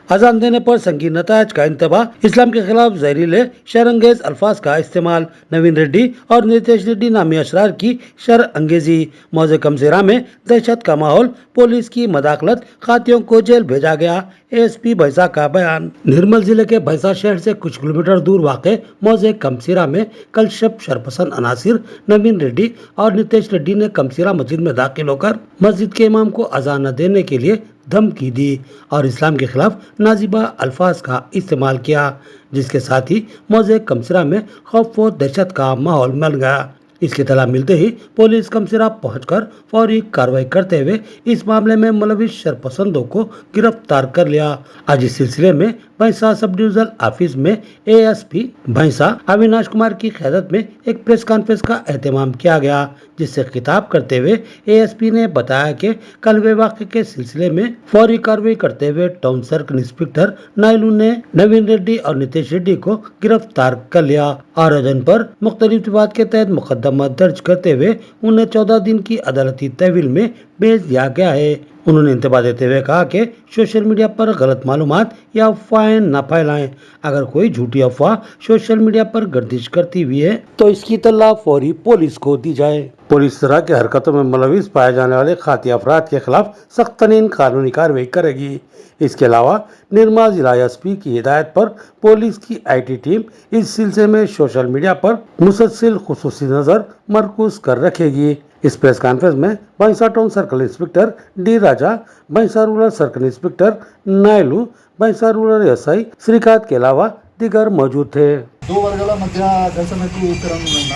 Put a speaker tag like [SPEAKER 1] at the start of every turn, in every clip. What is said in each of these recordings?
[SPEAKER 1] अजान देने पर संगीन नताज का इंतबाह, इस्लाम के खिलाफ जहरीले शरअंगेज अल्फाज का इस्तेमाल, नवीन रेड्डी और नितेश रेड्डी नामी अशरार की शर अंगेजी, मौजे कमसेरा में दहशत का माहौल, पुलिस की मदाखलत, खातियों को जेल भेजा गया। एएसपी भैंसा का बयान। निर्मल जिले के भैंसा शहर से कुछ किलोमीटर दूर वाक़े मौजे कमसीरा में कल शब शरपसंद अनासिर नवीन रेड्डी और नितेश रेड्डी ने कमसीरा मस्जिद में दाखिल होकर मस्जिद के इमाम को अजान न देने के लिए धमकी दी और इस्लाम के खिलाफ नाजिबा अल्फाज का इस्तेमाल किया, जिसके साथ ही मौजे कमसिरा में खौफ व दहशत का माहौल मिल गया। इसकी इत्तला मिलते ही पुलिस कमसिरा पहुंचकर फौरी कार्रवाई करते हुए इस मामले में मुलविस शरपसंदों को गिरफ्तार कर लिया। आज इस सिलसिले में भैंसा सब डिविजनल ऑफिस में एएसपी भैंसा अविनाश कुमार की क़यादत में एक प्रेस कॉन्फ्रेंस का एहतमाम किया गया, जिससे खिताब करते हुए एएसपी ने बताया कि कल हुए वाक़े के सिलसिले में फौरी कार्रवाई करते हुए टाउन सर्कल इंस्पेक्टर नायलू ने नवीन रेड्डी और नितेश रेड्डी को गिरफ्तार कर लिया और उन पर मुख्तलिफ विवाद के तहत मुकदमा दर्ज करते हुए उन्हें 14 दिन की अदालती तहवील में भेज दिया गया है। उन्होंने इंतबाह देते हुए कहा कि सोशल मीडिया पर गलत मालूमात या अफवाहें न फैलाएं। अगर कोई झूठी अफवाह सोशल मीडिया पर गर्दिश करती हुई है तो इसकी इत्तला फौरी पुलिस को दी जाए। पुलिस इस तरह की हरकतों में मुलविस पाए जाने वाले खाती अफराद के खिलाफ सख्त तरीन कानूनी कार्रवाई करेगी। इसके अलावा निर्मल जिला एसपी की हिदायत पर पुलिस की आईटी टीम इस सिलसिले में सोशल मीडिया पर मुसलसल खुसूसी नजर मरकूज कर रखेगी। इस प्रेस कॉन्फ्रेंस में भैंसा टाउन सर्कल इंस्पेक्टर डी राजा, भैंसा रूरल सर्कल इंस्पेक्टर नायलू, भैंसा रूरल एसआई श्रीकांत के अलावा दीगर मौजूद थे।
[SPEAKER 2] दो वर्गाల మధ్య ఘర్షణకు కారణమైన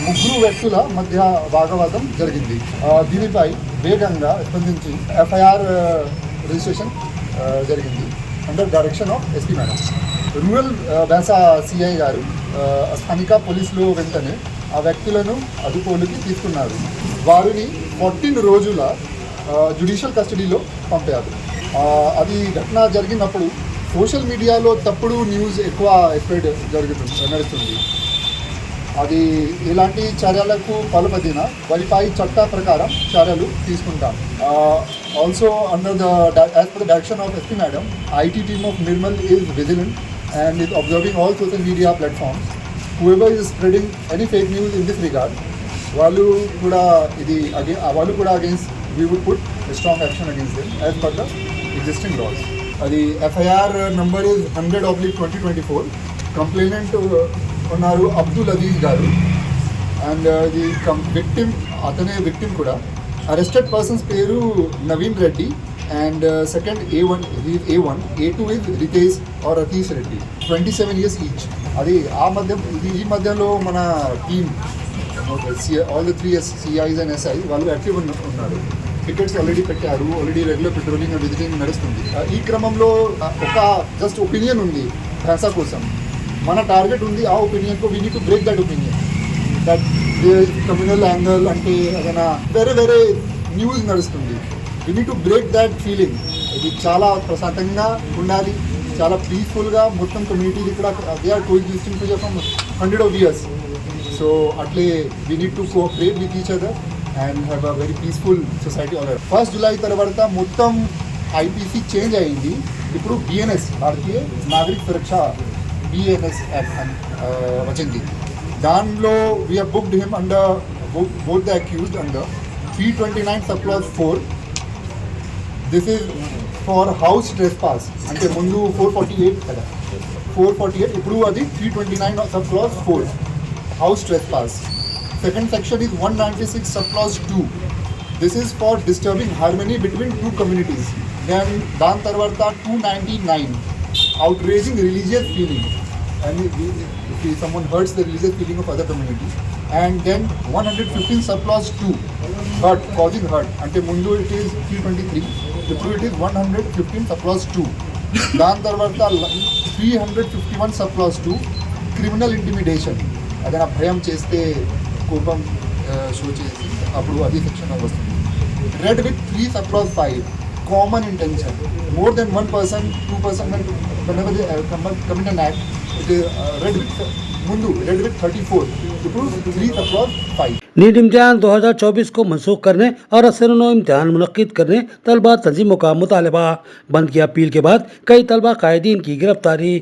[SPEAKER 2] ముగ్గురు వ్యక్తుల మధ్య వాగ్వాదం జరిగింది। దీనిపై వేగంగా స్పందించి ఎఫ్ఐఆర్ రిజిస్ట్రేషన్ జరిగింది under direction of SP madam. Rural Bhainsa CI గారు స్థానిక పోలీసులు వెంటనే ఆ వ్యక్తులను అదుపులోకి తీసుకున్నారు। వారిని 14 రోజుల జ్యుడిషియల్ కస్టడీలో పంపారు। అది ఘటన జరిగినప్పుడు సోషల్ మీడియాలో తప్పుడు న్యూస్ ఎక్కువ స్ప్రెడ్ నడుస్తుంది। అది ఇలాంటి చర్యలకు పాల్పడిన వారిపై చట్ట ప్రకారం చర్యలు తీసుకుంటాం। Also under as per the direction of SP madam, IT team of Nirmal is vigilant and is observing all social media platforms. Whoever is spreading any fake news in this regard, వాళ్ళు కూడా against, we would put a strong action against them as per the existing laws. అది FIR number is 100/2024. Complainant ఉన్నారు అబ్దుల్ అజీజ్ గారు and the victim అతనే victim కూడా। Arrested persons పేరు Naveen Reddy and second A1, he is A1, A2 is Ritesh or Atish Reddy, 27 years each. అది ఈ మధ్యలో మన team all the 3 CIs and SI వాళ్ళు యాక్టివ్ ఉన్నారు। టికెట్స్ ఆల్రెడీ పెట్టారు, ఆల్రెడీ రెగ్యులర్ పెట్రోలింగ్ విజిటింగ్ నడుస్తుంది। ఈ క్రమంలో ఒక జస్ట్ ఒపీనియన్ ఉంది భైంసా కోసం, మన టార్గెట్ ఉంది ఆ ఒపీనియన్ కు we need to break that opinion that communal angle అంటే ఏదైనా వేరే న్యూస్ నడుస్తుంది। We need to break that feeling. ఇది చాలా ప్రశాంతంగా ఉండాలి, చాలా పీస్ఫుల్గా మొత్తం కమ్యూనిటీ ఇక్కడ they are coexisting together from 100 years. So అట్లే we need to cooperate with each other and have a very peaceful society all around. 1 July తర్వాత మొత్తం IPC చేంజ్ అయింది। ఇప్పుడు BNS భారతీయ నాగరిక సురక్ష BNS యాక్ట్ వచ్చింది। దానిలో we have booked him under both the accused under 329 subclause 4. This is for house trespass. అంటే ముందు 448 కదా, 448 ఇప్పుడు అది 329 subclause 4 house trespass. Second section is 196 subclause 2. This is for disturbing harmony between two communities. Then దాని తర్వాత 299 outraging religious feeling, and if someone hurts the religious feeling of other community. And then 115 subclause 2 hurt, causing hurt. అంటే ముందు it is 323, ఇప్పుడు it is 115 subclause 2. దాని తర్వాత 351 subclause 2 criminal intimidation, అదైనా భయం చేస్తే కోపం షో చేసి అప్పుడు అది సెక్షన్ వస్తుంది। Red with 3 subclause 5 common intention, more than 1 person 2 person whenever they commit an act, it is red with ముందు రెడ్ విత్ 34, ఇప్పుడు 3 subclause 5.
[SPEAKER 1] नीट इम्तिहान 2024 को मनसूख करने और असरनो इम्तिहान मुनक्किद करने तलबा तंजीमों का मुतालबा। बंद की अपील के बाद कई तलबा कायदीन की गिरफ्तारी।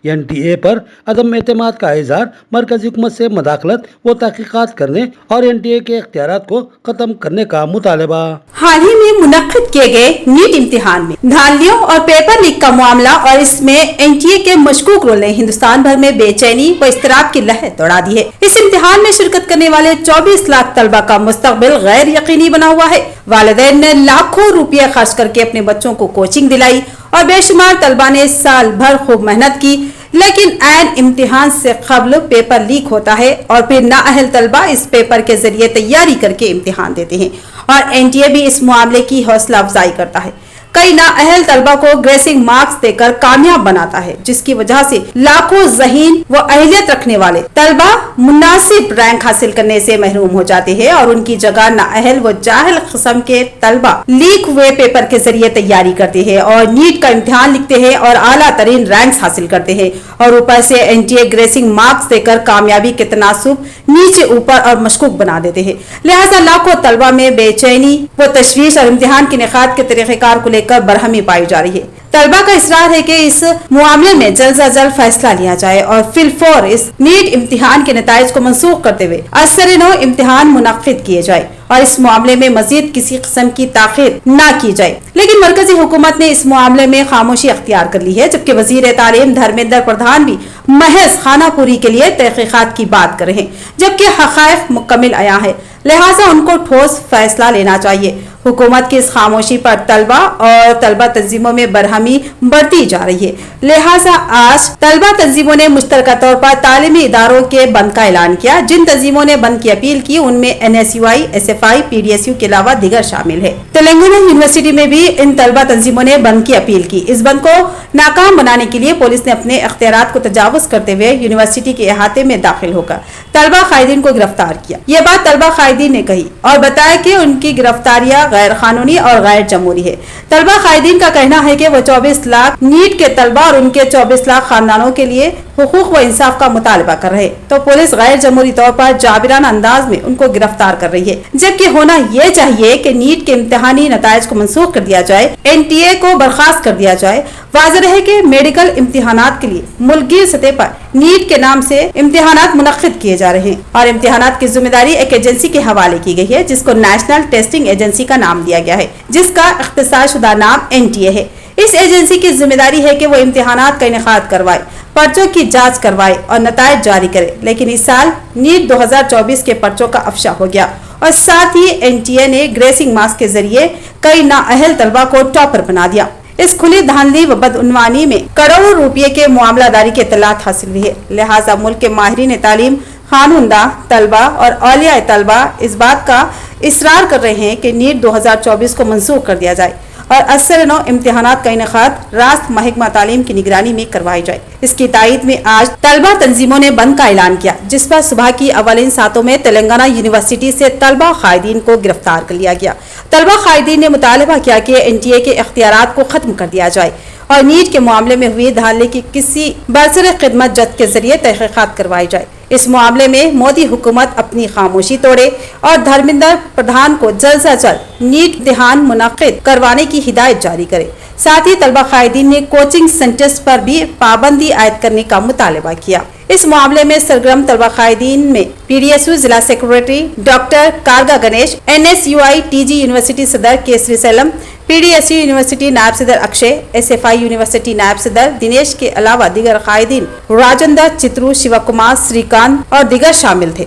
[SPEAKER 1] NTA पर अदम एतमाद का इजहार, मरकजी हुकूमत से मदाखलत व तहकीकात करने और NTA के इख्तियारात को खत्म करने का मुतालबा।
[SPEAKER 3] हाल ही में मुनक्किद किए गए नीट इम्तिहान में धांधलियों और पेपर लीक का मामला और इसमें NTA के मशकूक रोल ने हिंदुस्तान भर में बेचैनी व इस्तराब की लहर दौड़ा दी है। इस इम्तिहान में शिरकत करने वाले 24 लाख तलबा का मुस्तकबिल गैर यकीनी बना हुआ है। वालिदैन ने लाखों रुपये खर्च करके अपने बच्चों को कोचिंग दिलाई और बेशुमार तलबा ने साल भर खूब मेहनत की, लेकिन ऐन इम्तिहान से कबल पेपर लीक होता है और फिर नाअहल तलबा इस पेपर के जरिए तैयारी करके इम्तिहान देते हैं और NTA भी इस मामले की हौसला अफजाई करता है। कई नाअहल तलबा को ग्रेसिंग मार्क्स देकर कामयाब बनाता है, जिसकी वजह से लाखों ज़हीन व अहलियत रखने वाले तलबा मुनासिब रैंक हासिल करने से महरूम हो जाते हैं और उनकी जगह नाअहल व जाहिल किस्म के तलबा लीक हुए पेपर के जरिए तैयारी करते हैं और नीट का इम्तिहान लिखते हैं और आला तरीन रैंक्स हासिल करते हैं और ऊपर से NTA ग्रेसिंग मार्क्स देकर कामयाबी के तनासुब नीचे ऊपर और मशकूक बना देते हैं। लिहाजा लाखों तलबा में बेचैनी व तशवीश और इम्तिहान के निकात के तरीक़ेकार को लेकर बरहमी पाई जा रही है। तलबा का इसरार है कि इस मामले में जल्द से जल्द फैसला लिया जाए और फिलफौर इस नीट इम्तिहान के नताइज को मनसूख करते हुए असर-ए-नौ इम्तिहान मुनक्किद किए जाए और इस मामले में मजीद किसी किस्म की ताखीर न की जाए। लेकिन मरकजी हुकूमत ने इस मामले में खामोशी अख्तियार कर ली है, जबकि वजीर तालीम धर्मेंद्र प्रधान भी महज खानापुरी के लिए तहकीकात की बात कर रहे हैं, जबकि हक़ाइक़ मुकम्मिल आया है। लिहाजा उनको ठोस फैसला लेना चाहिए। हुकूमत की इस खामोशी पर तलबा और तलबा तंजीमों में बरहमी बढ़ती जा रही है। लिहाजा आज तलबा तंजीमों ने मुश्तरका तौर पर तालीमी इदारों के बंद का ऐलान किया। जिन तंजीमों ने बंद की अपील की उनमें NSUI, SFI, PDSU के अलावा दीगर शामिल है। तेलंगाना यूनिवर्सिटी में भी इन तलबा तंजीमों ने बंद की अपील की। इस बंद को नाकाम बनाने के लिए पुलिस ने अपने इख्तियारात को तजावुज करते हुए यूनिवर्सिटी के अहाते में दाखिल होकर तलबा कायदीन को गिरफ्तार किया। ये बात तलबा कायदीन ने कही और बताया कि उनकी गिरफ्तारियां गैर कानूनी और गैर जमहूरी है। तलबा कायदीन का कहना है कि वो 24 लाख नीट के तलबा और उनके 24 लाख खानदानों के लिए हुकूक व इंसाफ का मुतालबा कर रहे, तो पुलिस गैर जमहूरी तौर पर जाबिराना अंदाज में उनको गिरफ्तार कर रही है। जबकि होना ये चाहिए कि नीट के इम्तिहानी नताइज को मनसूख कर दिया जाए, NTA को बर्खास्त कर दिया जाए। वाज़ेह है कि मेडिकल इम्तिहानात के लिए मुल्की सतह पर नीट के नाम से इम्तिहानात मुनक्किद किए जा रहे हैं और इम्तिहानात की जिम्मेदारी एक एजेंसी के हवाले की गई है, जिसको नेशनल टेस्टिंग एजेंसी का नाम दिया गया है, जिसका इख्तिसार शुदा नाम NTA है। इस एजेंसी की जिम्मेदारी है कि वो इम्तिहानात का इनेकाद करवाए, पर्चों की जांच करवाए और नताइज जारी करे। लेकिन इस साल नीट 2024 के पर्चों का अफशा हो गया और साथ ही NTA ने ग्रेसिंग मार्क्स के जरिए कई नाअहल तलबा को टॉपर बना दिया। इस खुली धांधली व बदउनवानी में करोड़ों रुपये के मामलादारी की इत्तलात हासिल हुई है। लिहाजा मुल्क के माहिरीन तालीम, खानूनदा तलबा और औलिया तलबा इस बात का इसरार कर रहे हैं कि नीट 2024 को मनसूख कर दिया जाए और असर-ए-नौ इम्तिहानात का इनेकाद रास्त महकमा तालीम की निगरानी में करवाई जाए। इसकी तायद में आज तलबा तंजीमों ने बंद का ऐलान किया, जिस पर सुबह की अवलिन सातों में तेलंगाना यूनिवर्सिटी से तलबा कायदीन को गिरफ्तार कर लिया गया। तलबा कायदीन ने मुतालबा किया कि NTA के इख्तियारात को खत्म कर दिया जाए और नीट के मामले में हुई धांधली की किसी बरसर खिदमत जज के जरिए तहकीकात करवाई जाए। इस मामले में मोदी हुकूमत अपनी खामोशी तोड़े और धर्मेंद्र प्रधान को जल्द से जल्द नीट इम्तिहान मुनक्किद करवाने की हिदायत जारी करे। साथ ही तलबा कायदीन ने कोचिंग सेंटर्स पर भी पाबंदी आयद करने का मुतालबा किया। इस मामले में सरगर्म तलबा कायदीन में PDSU जिला सेक्रेटरी डॉक्टर कारगा गणेश, NSUI TG यूनिवर्सिटी सदर केसरी सैलम, PDSU यूनिवर्सिटी नायब सदर अक्षय, SFI यूनिवर्सिटी नायब सदर दिनेश के अलावा दीगर कायदीन राजेंद्र, चित्रू, शिव कुमार, श्रीकांत और दीगर शामिल थे।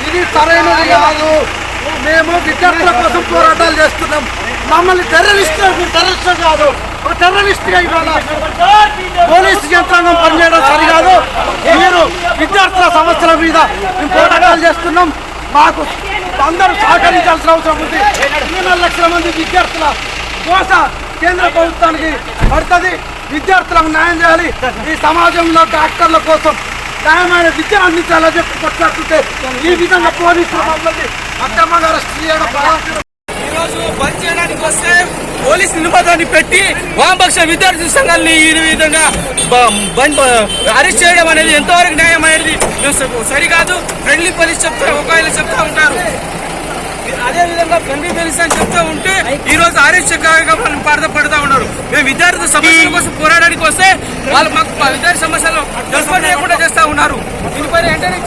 [SPEAKER 2] ఇది సరైనది కాదు. మేము విద్యార్థుల కోసం పోరాటాలు చేస్తున్నాం. మమ్మల్ని టెర్రరిస్ట్ కాదు, ఒక టెర్రరిస్ట్గా ఇవాళ పోలీసు యంత్రాంగం పనిచేయడం సరికాదు. మీరు విద్యార్థుల సమస్యల మీద మేము పోరాటాలు చేస్తున్నాం. మాకు అందరూ సహకరించాల్సిన అవసరం ఉంది. 3 లక్షల మంది విద్యార్థుల కోస కేంద్ర ప్రభుత్వానికి పడుతుంది. విద్యార్థులకు న్యాయం చేయాలి. ఈ సమాజంలో డాక్టర్ల కోసం న్యాయమైన విద్య అందించాలని చెప్పి కొట్లాడుతుంటే ఈ విధంగా పోలీసులు మమ్మల్ని అక్రమంగా అరెస్ట్ చేయడం
[SPEAKER 4] ఈరోజు బంద్ చేయడానికి వస్తే పోలీసు నిబంధనని పెట్టి వామపక్ష విద్యార్థి సంఘాలని ఈ విధంగా అరెస్ట్ చేయడం అనేది ఎంతవరకు న్యాయం అనేది సరికాదు. ఫ్రెండ్లీ పోలీస్ ఒకవేళ చెప్తా ఉంటారు, అదే విధంగా ఫ్రెండ్లీ పోలీస్ అని చెప్తూ ఉంటే ఈ రోజు అరెస్ట్ పడతా ఉన్నారు. మేము విద్యార్థుల సమస్యల కోసం పోరాడడానికి వస్తే వాళ్ళు మాకు విద్యార్థి సమస్యలు తెలుసుకోలేకుండా చేస్తా ఉన్నారు. దీనిపైన వెంటనే